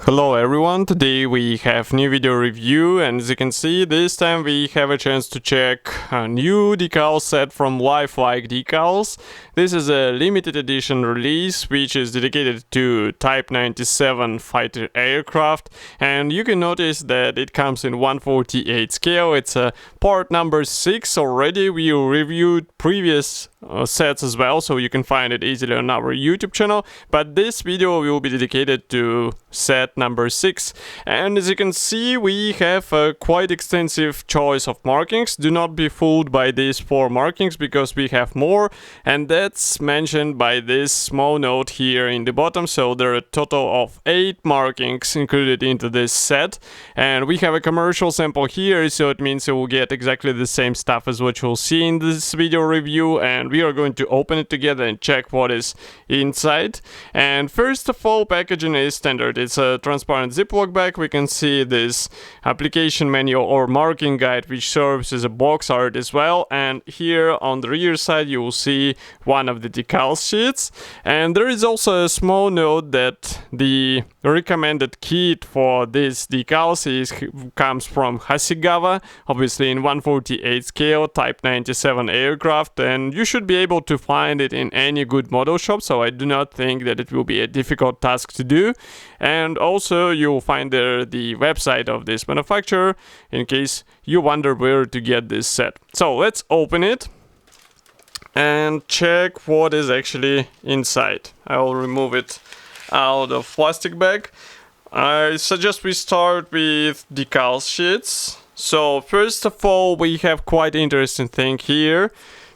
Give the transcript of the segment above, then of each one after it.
Hello everyone, today we have new video review, and as you can see, this time we have a chance to check a new decal set from Lifelike Decals. This is a limited edition release which is dedicated to Type 97 fighter aircraft, and you can notice that it comes in 1/48 scale. It's a part number 6 already. We reviewed previous sets as well, so you can find it easily on our YouTube channel, but this video will be dedicated to set number 6. And as you can see, we have a quite extensive choice of markings. Do not be fooled by these 4 markings, because we have more, and that's mentioned by this small note here in the bottom. So there are a total of 8 markings included into this set, and we have a commercial sample here, so it means you will get exactly the same stuff as what you'll see in this video review, and we are going to open it together and check what is inside. And first of all, packaging is standard. It's a transparent Ziploc bag. We can see this application manual or marking guide, which serves as a box art as well, and here on the rear side you will see one of the decal sheets, and there is also a small note that the recommended kit for this decals comes from Hasegawa, obviously in 1/48 scale, Type 97 aircraft, and you should be able to find it in any good model shop, so I do not think that it will be a difficult task to do. And also you'll find there the website of this manufacturer in case you wonder where to get this set. So let's open it and check what is actually inside. I'll remove it out of plastic bag. I suggest we start with decal sheets. So first of all, we have quite interesting thing here.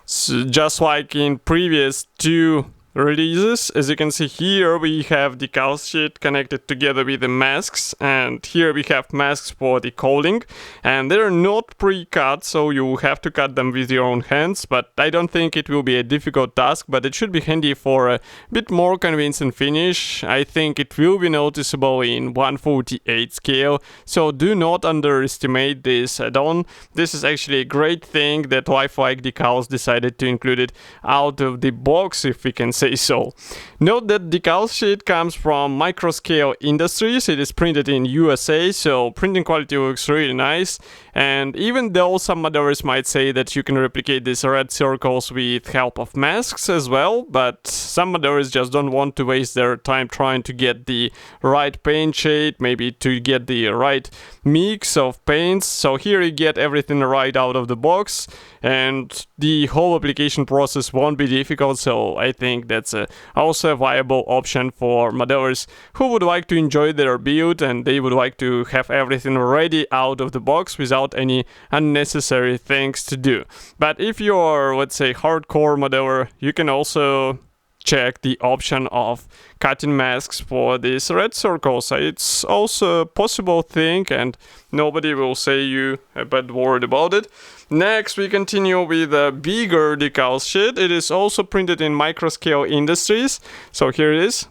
So just like in previous 2 releases, as you can see here, we have decal sheet connected together with the masks, and here we have masks for the coding, and they're not pre-cut, so you have to cut them with your own hands, but I don't think it will be a difficult task, but it should be handy for a bit more convincing finish. I think it will be noticeable in 1/48 scale, so do not underestimate this add-on. This is actually a great thing that Lifelike Decals decided to include it out of the box, if we can say so. Note that decal sheet comes from Microscale Industries. It is printed in USA, so printing quality looks really nice. And even though some modders might say that you can replicate these red circles with help of masks as well, but some modders just don't want to waste their time trying to get the right paint shade, maybe to get the right mix of paints. So here you get everything right out of the box, and the whole application process won't be difficult, so I think that's also a viable option for modders who would like to enjoy their build and they would like to have everything ready out of the box without any unnecessary things to do. But if you're, let's say, hardcore modder, you can also check the option of cutting masks for these red circles. It's also a possible thing, and nobody will say you a bad word about it. Next, we continue with a bigger decal sheet. It is also printed in Microscale Industries, so here it is.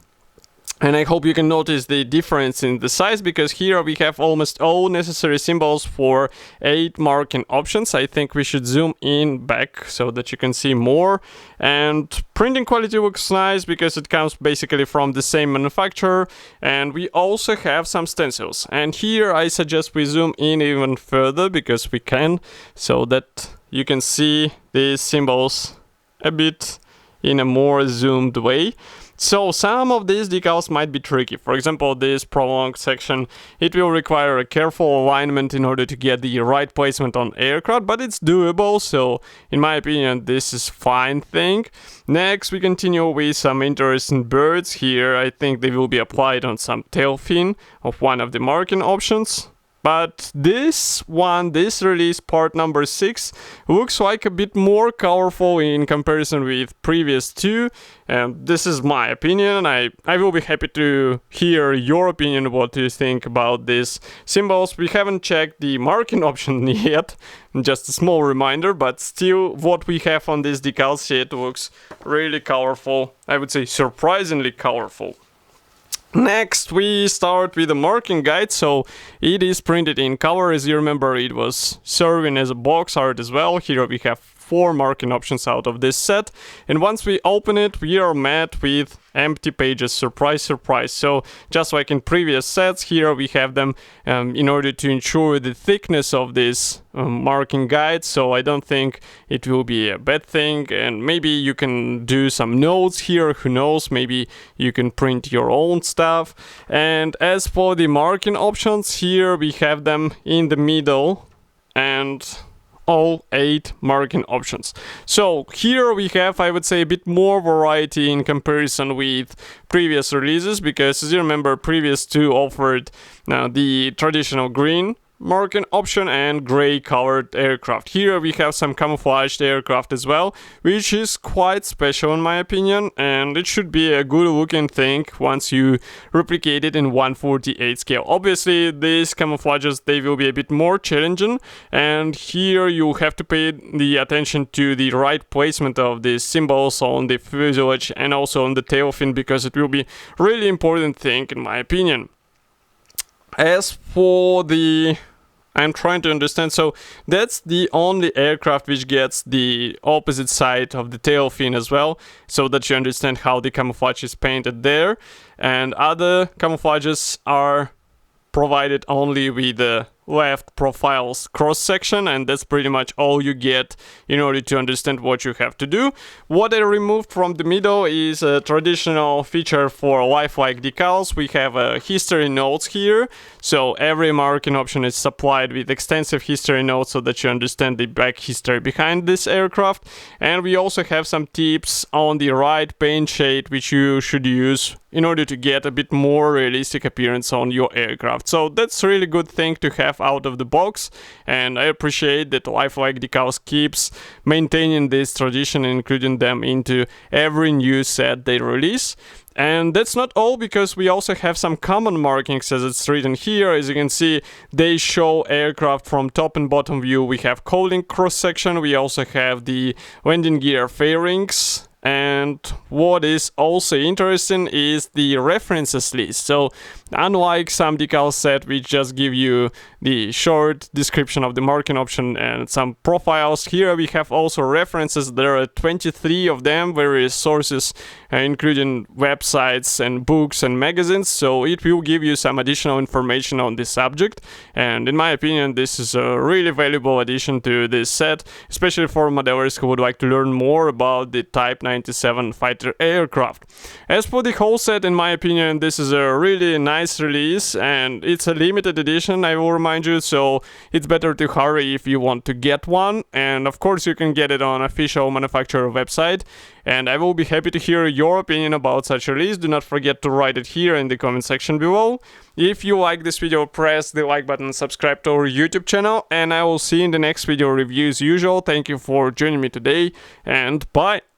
And I hope you can notice the difference in the size, because here we have almost all necessary symbols for 8 marking options. I think we should zoom in back so that you can see more. And printing quality looks nice because it comes basically from the same manufacturer. And we also have some stencils. And here I suggest we zoom in even further, because we can, so that you can see these symbols a bit in a more zoomed way. So some of these decals might be tricky. For example, this prolonged section, it will require a careful alignment in order to get the right placement on aircraft, but it's doable, so in my opinion this is fine thing. Next, we continue with some interesting birds here. I think they will be applied on some tail fin of one of the marking options. But this one, this release, part number 6, looks like a bit more colorful in comparison with previous 2. And this is my opinion. I will be happy to hear your opinion, what you think about these symbols. We haven't checked the marking option yet, just a small reminder, but still what we have on this decal sheet looks really colorful. I would say surprisingly colorful. Next, we start with the marking guide. So it is printed in color. As you remember, it was serving as a box art as well. Here we have 4 marking options out of this set, and once we open it, we are met with empty pages. Surprise, surprise. So just like in previous sets, here we have them in order to ensure the thickness of this marking guide, so I don't think it will be a bad thing. And maybe you can do some notes here, who knows, maybe you can print your own stuff. And as for the marking options, here we have them in the middle, and all 8 marking options. So here we have, I would say, a bit more variety in comparison with previous releases, because as you remember, previous 2 offered the traditional green marking option and gray colored aircraft. Here we have some camouflaged aircraft as well, which is quite special in my opinion, and it should be a good looking thing once you replicate it in 1/48 scale. Obviously these camouflages, they will be a bit more challenging, and here you have to pay the attention to the right placement of the symbols on the fuselage and also on the tail fin, because it will be really important thing in my opinion. As for the I'm trying to understand, so that's the only aircraft which gets the opposite side of the tail fin as well, so that you understand how the camouflage is painted there, and other camouflages are provided only with the left profiles cross section, and that's pretty much all you get in order to understand what you have to do. What I removed from the middle is a traditional feature for Lifelike Decals. We have history notes here, so every marking option is supplied with extensive history notes so that you understand the back history behind this aircraft. And we also have some tips on the right paint shade which you should use in order to get a bit more realistic appearance on your aircraft. So that's a really good thing to have out of the box, and I appreciate that Lifelike Decals keeps maintaining this tradition and including them into every new set they release. And that's not all, because we also have some common markings as it's written here. As you can see, they show aircraft from top and bottom view. We have cowling cross section, we also have the landing gear fairings. And what is also interesting is the references list. So unlike some decal set which just give you the short description of the marking option and some profiles, here we have also references. There are 23 of them, various sources including websites and books and magazines, so it will give you some additional information on this subject. And in my opinion, this is a really valuable addition to this set, especially for modelers who would like to learn more about the Type 97 fighter aircraft. As for the whole set, in my opinion, this is a really nice release, and it's a limited edition, I will remind you, so it's better to hurry if you want to get one. And of course you can get it on official manufacturer website, and I will be happy to hear your opinion about such a release. Do not forget to write it here in the comment section below. If you like this video, press the like button, subscribe to our YouTube channel, and I will see you in the next video review as usual. Thank you for joining me today, and bye!